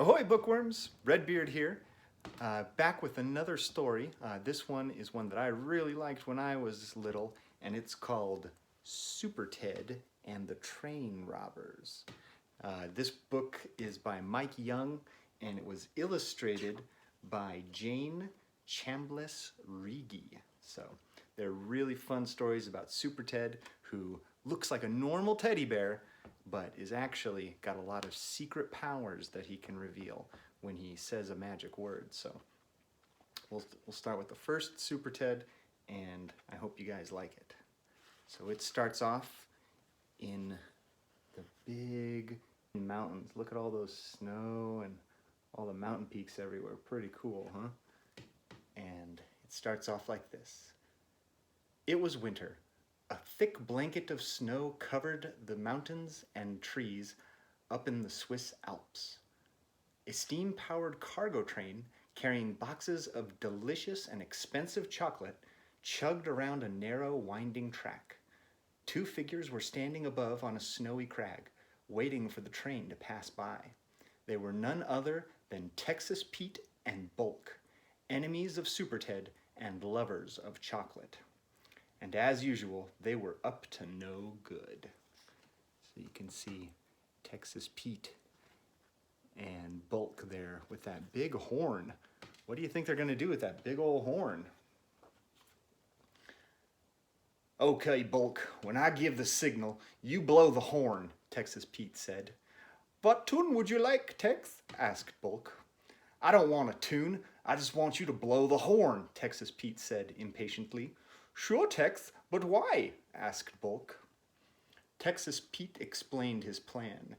Ahoy bookworms, Redbeard here, back with another story. This one is one that I really liked when I was little, and it's called SuperTed and the Train Robbers. This book is by Mike Young, and it was illustrated by Jane Chambless-Rigie. So they're really fun stories about SuperTed, who looks like a normal teddy bear, but is actually got a lot of secret powers that he can reveal when he says a magic word. So we'll start with the first SuperTed, and I hope you guys like it. So it starts off in the big mountains. Look at all those snow and all the mountain peaks everywhere. Pretty cool, huh? And it starts off like this. It was winter. A thick blanket of snow covered the mountains and trees up in the Swiss Alps. A steam-powered cargo train carrying boxes of delicious and expensive chocolate chugged around a narrow, winding track. Two figures were standing above on a snowy crag, waiting for the train to pass by. They were none other than Texas Pete and Bulk, enemies of SuperTed and lovers of chocolate. And as usual, they were up to no good. So you can see Texas Pete and Bulk there with that big horn. What do you think they're going to do with that big old horn? Okay, Bulk, when I give the signal, you blow the horn, Texas Pete said. What tune would you like, Tex? Asked Bulk. I don't want a tune. I just want you to blow the horn, Texas Pete said impatiently. Sure, Tex, but why? Asked Bulk. Texas Pete explained his plan.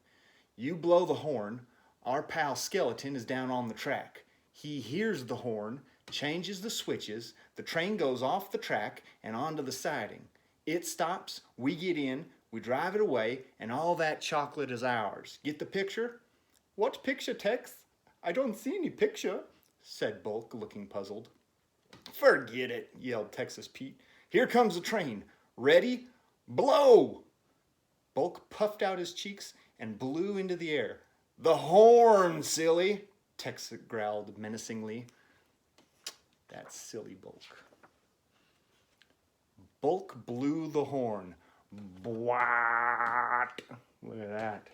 You blow the horn, our pal Skeleton is down on the track. He hears the horn, changes the switches, the train goes off the track and onto the siding. It stops, we get in, we drive it away, and all that chocolate is ours. Get the picture? What picture, Tex? I don't see any picture, said Bulk, looking puzzled. Forget it, yelled Texas Pete. Here comes the train. Ready? Blow! Bulk puffed out his cheeks and blew into the air. The horn, silly, Tex growled menacingly. That's silly Bulk. Bulk blew the horn. Bwaat! Look at that.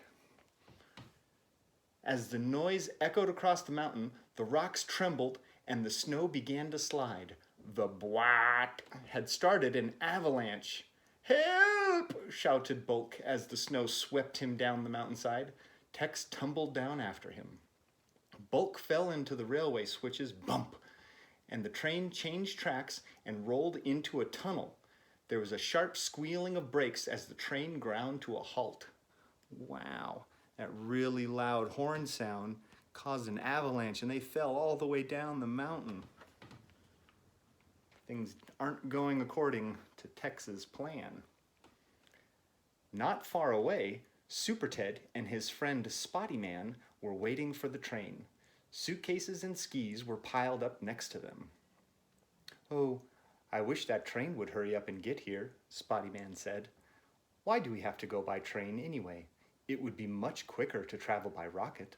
As the noise echoed across the mountain, the rocks trembled and the snow began to slide. The bwaat had started an avalanche. Help! Shouted Bulk as the snow swept him down the mountainside. Tex tumbled down after him. Bulk fell into the railway switches, bump, and the train changed tracks and rolled into a tunnel. There was a sharp squealing of brakes as the train ground to a halt. Wow, that really loud horn sound caused an avalanche and they fell all the way down the mountain. Things aren't going according to Tex's plan. Not far away, SuperTed and his friend Spotty Man were waiting for the train. Suitcases and skis were piled up next to them. Oh, I wish that train would hurry up and get here, Spotty Man said. Why do we have to go by train anyway? It would be much quicker to travel by rocket.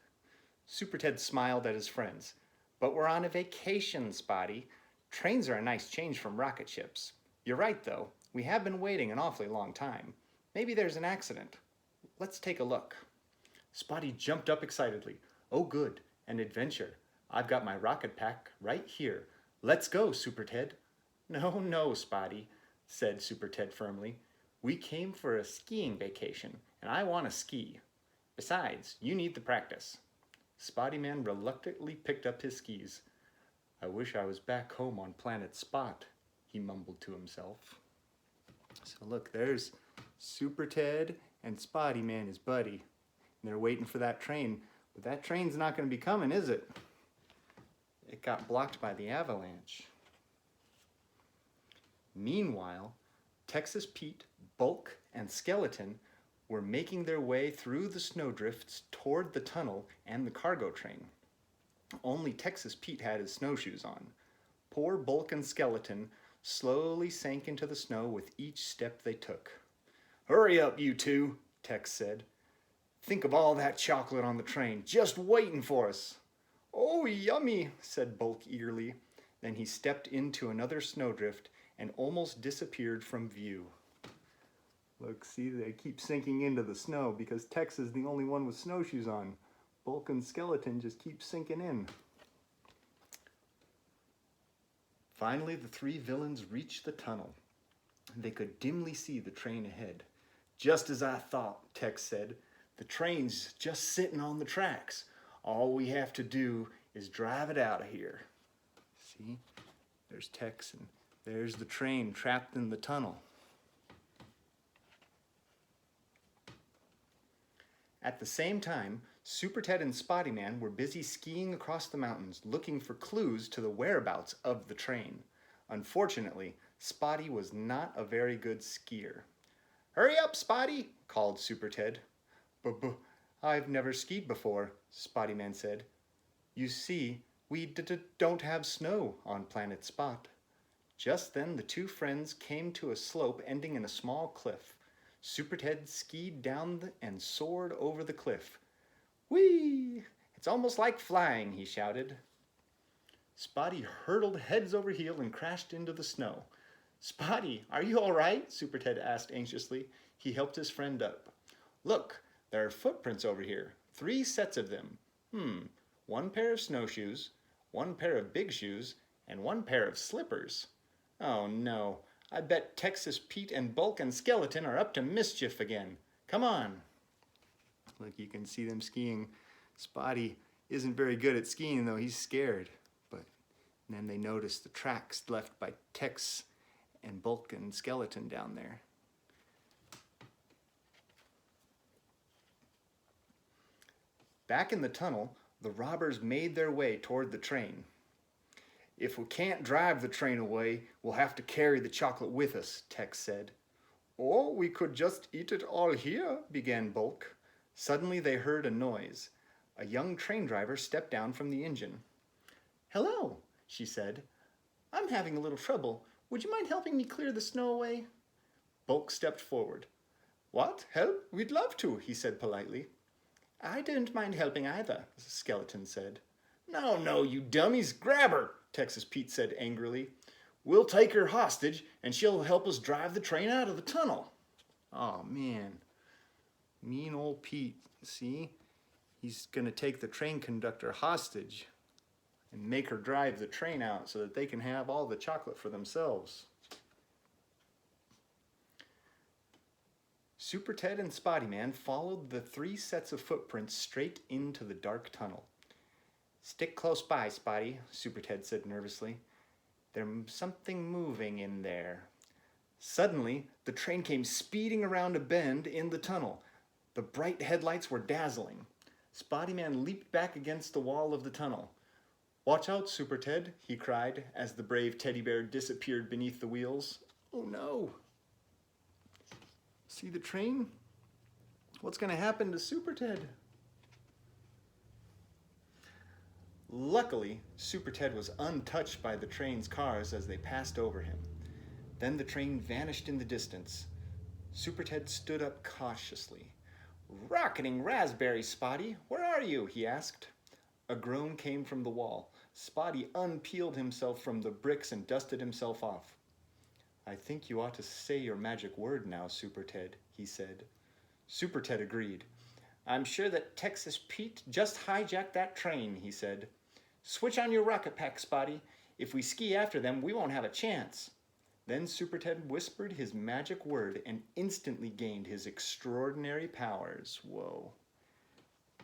SuperTed smiled at his friends. But we're on a vacation, Spotty. Trains are a nice change from rocket ships. You're right, though. We have been waiting an awfully long time. Maybe there's an accident. Let's take a look. Spotty jumped up excitedly. Oh, good, an adventure. I've got my rocket pack right here. Let's go, SuperTed. No, Spotty, said SuperTed firmly. We came for a skiing vacation, and I want to ski. Besides, you need the practice. Spotty Man reluctantly picked up his skis. I wish I was back home on Planet Spot, he mumbled to himself. So look, there's SuperTed and Spotty Man, his buddy. And they're waiting for that train. But that train's not going to be coming, is it? It got blocked by the avalanche. Meanwhile, Texas Pete, Bulk, and Skeleton were making their way through the snowdrifts toward the tunnel and the cargo train. Only Texas Pete had his snowshoes on. Poor Bulk and Skeleton slowly sank into the snow with each step they took. Hurry up, you two, Tex said. Think of all that chocolate on the train, just waiting for us. Oh, yummy, said Bulk eagerly. Then he stepped into another snowdrift and almost disappeared from view. Look, see, they keep sinking into the snow because Tex is the only one with snowshoes on. Bulk and Skeleton just keep sinking in. Finally, the three villains reached the tunnel. They could dimly see the train ahead. Just as I thought, Tex said. The train's just sitting on the tracks. All we have to do is drive it out of here. See, there's Tex and there's the train trapped in the tunnel. At the same time, SuperTed and Spotty Man were busy skiing across the mountains looking for clues to the whereabouts of the train. Unfortunately, Spotty was not a very good skier. Hurry up, Spotty, called SuperTed. I've never skied before, Spotty Man said. You see, we don't have snow on Planet Spot. Just then the two friends came to a slope ending in a small cliff. SuperTed skied down and soared over the cliff. Whee! It's almost like flying, he shouted. Spotty hurtled heads over heels and crashed into the snow. Spotty, are you all right? SuperTed asked anxiously. He helped his friend up. Look, there are footprints over here. 3 sets of them. 1 pair of snowshoes, 1 pair of big shoes, and 1 pair of slippers. Oh no, I bet Texas Pete and Bulk and Skeleton are up to mischief again. Come on. Look, you can see them skiing. Spotty isn't very good at skiing though, he's scared. But then they notice the tracks left by Tex and Bulk and Skeleton down there. Back in the tunnel, the robbers made their way toward the train. If we can't drive the train away, we'll have to carry the chocolate with us, Tex said. Or we could just eat it all here, began Bulk. Suddenly they heard a noise. A young train driver stepped down from the engine. Hello, she said. I'm having a little trouble. Would you mind helping me clear the snow away? Bulk stepped forward. What? Help? We'd love to, he said politely. I don't mind helping either, the Skeleton said. No, you dummies, grab her, Texas Pete said angrily. We'll take her hostage and she'll help us drive the train out of the tunnel. Oh man, mean old Pete, see? He's gonna take the train conductor hostage and make her drive the train out so that they can have all the chocolate for themselves. SuperTed and Spotty Man followed the 3 sets of footprints straight into the dark tunnel. Stick close by, Spotty, SuperTed said nervously. There's something moving in there. Suddenly, the train came speeding around a bend in the tunnel. The bright headlights were dazzling. Spotty Man leaped back against the wall of the tunnel. Watch out, SuperTed, he cried as the brave teddy bear disappeared beneath the wheels. Oh no! See the train? What's going to happen to SuperTed? Luckily, SuperTed was untouched by the train's cars as they passed over him. Then the train vanished in the distance. SuperTed stood up cautiously. Rocketing raspberry, Spotty, where are you? He asked. A groan came from the wall. Spotty unpeeled himself from the bricks and dusted himself off. I think you ought to say your magic word now, SuperTed, he said. SuperTed agreed. I'm sure that Texas Pete just hijacked that train, he said. Switch on your rocket pack, Spotty. If we ski after them, we won't have a chance. Then SuperTed whispered his magic word and instantly gained his extraordinary powers. Whoa.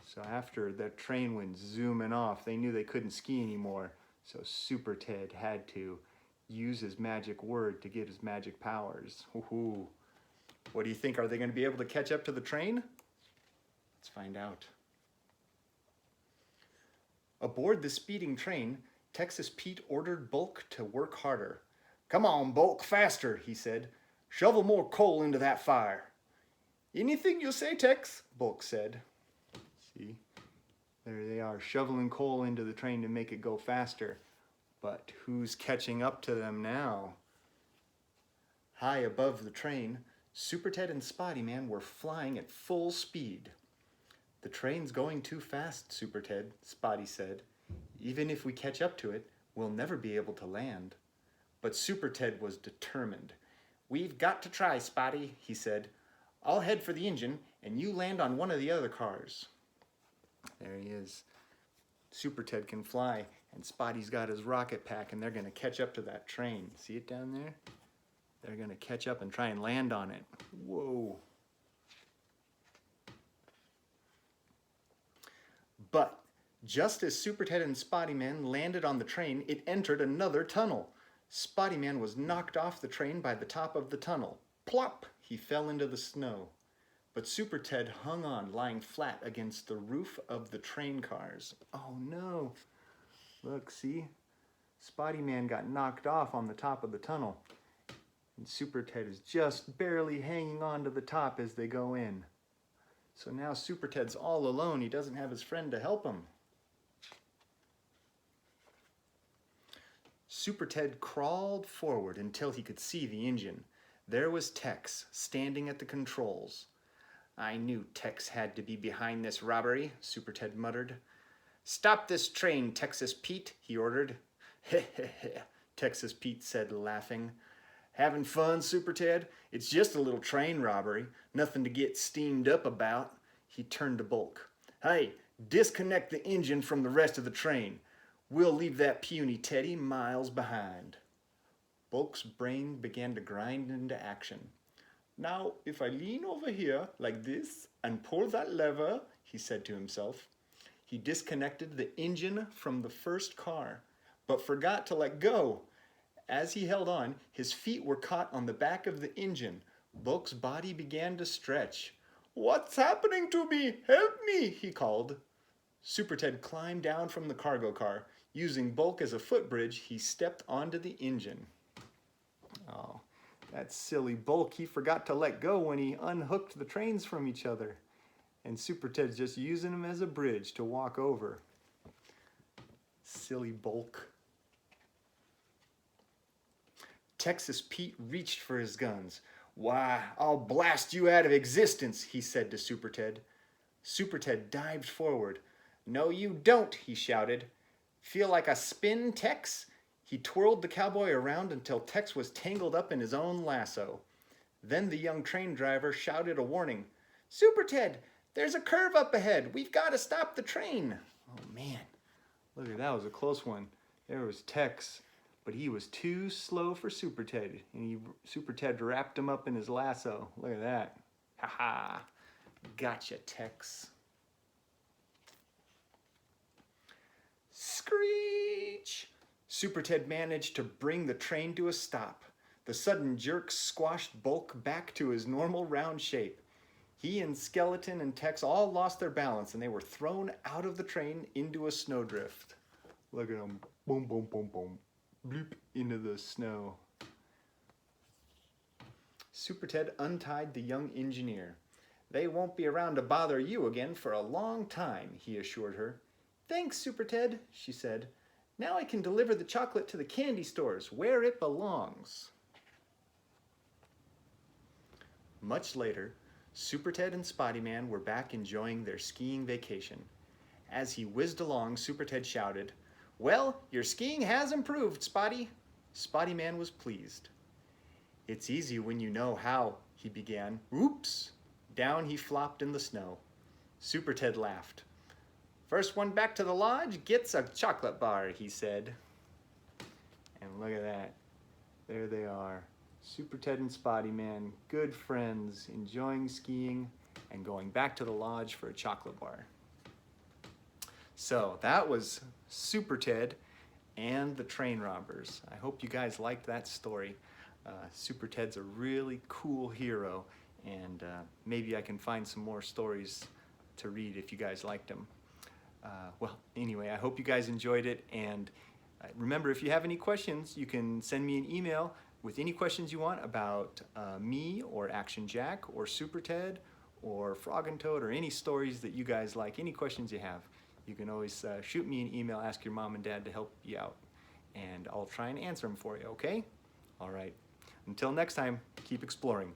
So after that train went zooming off, they knew they couldn't ski anymore. So SuperTed had to use his magic word to get his magic powers. Ooh. What do you think? Are they going to be able to catch up to the train? Let's find out. Aboard the speeding train, Texas Pete ordered Bulk to work harder. Come on, Bulk, faster, he said. Shovel more coal into that fire. Anything you say, Tex, Bulk said. See, there they are, shoveling coal into the train to make it go faster. But who's catching up to them now? High above the train, SuperTed and Spotty Man were flying at full speed. "The train's going too fast, SuperTed," Spotty said. "Even if we catch up to it, we'll never be able to land." But SuperTed was determined. "We've got to try, Spotty," he said. "I'll head for the engine, and you land on one of the other cars." There he is. SuperTed can fly, and Spotty's got his rocket pack, and they're going to catch up to that train. See it down there? They're going to catch up and try and land on it. Whoa. But just as SuperTed and Spotty-Man landed on the train, it entered another tunnel. Spotty-Man was knocked off the train by the top of the tunnel. Plop! He fell into the snow. But SuperTed hung on, lying flat against the roof of the train cars. Oh no! Look, see? Spotty-Man got knocked off on the top of the tunnel. And SuperTed is just barely hanging on to the top as they go in. So now SuperTed's all alone. He doesn't have his friend to help him. SuperTed crawled forward until he could see the engine. There was Tex standing at the controls. "I knew Tex had to be behind this robbery," SuperTed muttered. "Stop this train, Texas Pete," he ordered. "Heh heh heh," Texas Pete said, laughing. "Having fun, SuperTed? It's just a little train robbery. Nothing to get steamed up about." He turned to Bulk. "Hey, disconnect the engine from the rest of the train. We'll leave that puny Teddy miles behind." Bulk's brain began to grind into action. "Now, if I lean over here like this and pull that lever," he said to himself. He disconnected the engine from the first car, but forgot to let go. As he held on, his feet were caught on the back of the engine. Bulk's body began to stretch. "What's happening to me? Help me!" he called. SuperTed climbed down from the cargo car. Using Bulk as a footbridge, he stepped onto the engine. Oh, that silly Bulk. He forgot to let go when he unhooked the trains from each other. And SuperTed's just using him as a bridge to walk over. Silly Bulk. Texas Pete reached for his guns. "Why, I'll blast you out of existence," he said to SuperTed. SuperTed dived forward. "No, you don't," he shouted. "Feel like a spin, Tex?" He twirled the cowboy around until Tex was tangled up in his own lasso. Then the young train driver shouted a warning. "SuperTed, there's a curve up ahead. We've got to stop the train." Oh man, look at that, was a close one. There was Tex, but he was too slow for SuperTed, and SuperTed wrapped him up in his lasso. Look at that. Ha ha. Gotcha, Tex. Screech! SuperTed managed to bring the train to a stop. The sudden jerk squashed Bulk back to his normal round shape. He and Skeleton and Tex all lost their balance, and they were thrown out of the train into a snowdrift. Look at them. Boom, boom, boom, boom. Bloop into the snow. SuperTed untied the young engineer. "They won't be around to bother you again for a long time," he assured her. "Thanks, SuperTed," she said. "Now I can deliver the chocolate to the candy stores where it belongs." Much later, SuperTed and Spotty-Man were back enjoying their skiing vacation. As he whizzed along, SuperTed shouted, "Well, your skiing has improved, Spotty." Spotty-Man was pleased. "It's easy when you know how," he began. Oops! Down he flopped in the snow. SuperTed laughed. "First one back to the lodge gets a chocolate bar," he said. And look at that. There they are. SuperTed and Spotty-Man, good friends, enjoying skiing and going back to the lodge for a chocolate bar. So that was SuperTed and the train robbers. I hope you guys liked that story. SuperTed's a really cool hero, and maybe I can find some more stories to read if you guys liked them. Well, anyway, I hope you guys enjoyed it, and remember, if you have any questions, you can send me an email with any questions you want about me or Action Jack or SuperTed or Frog and Toad or any stories that you guys like, any questions you have. You can always shoot me an email, ask your mom and dad to help you out, and I'll try and answer them for you, okay? All right. Until next time, keep exploring.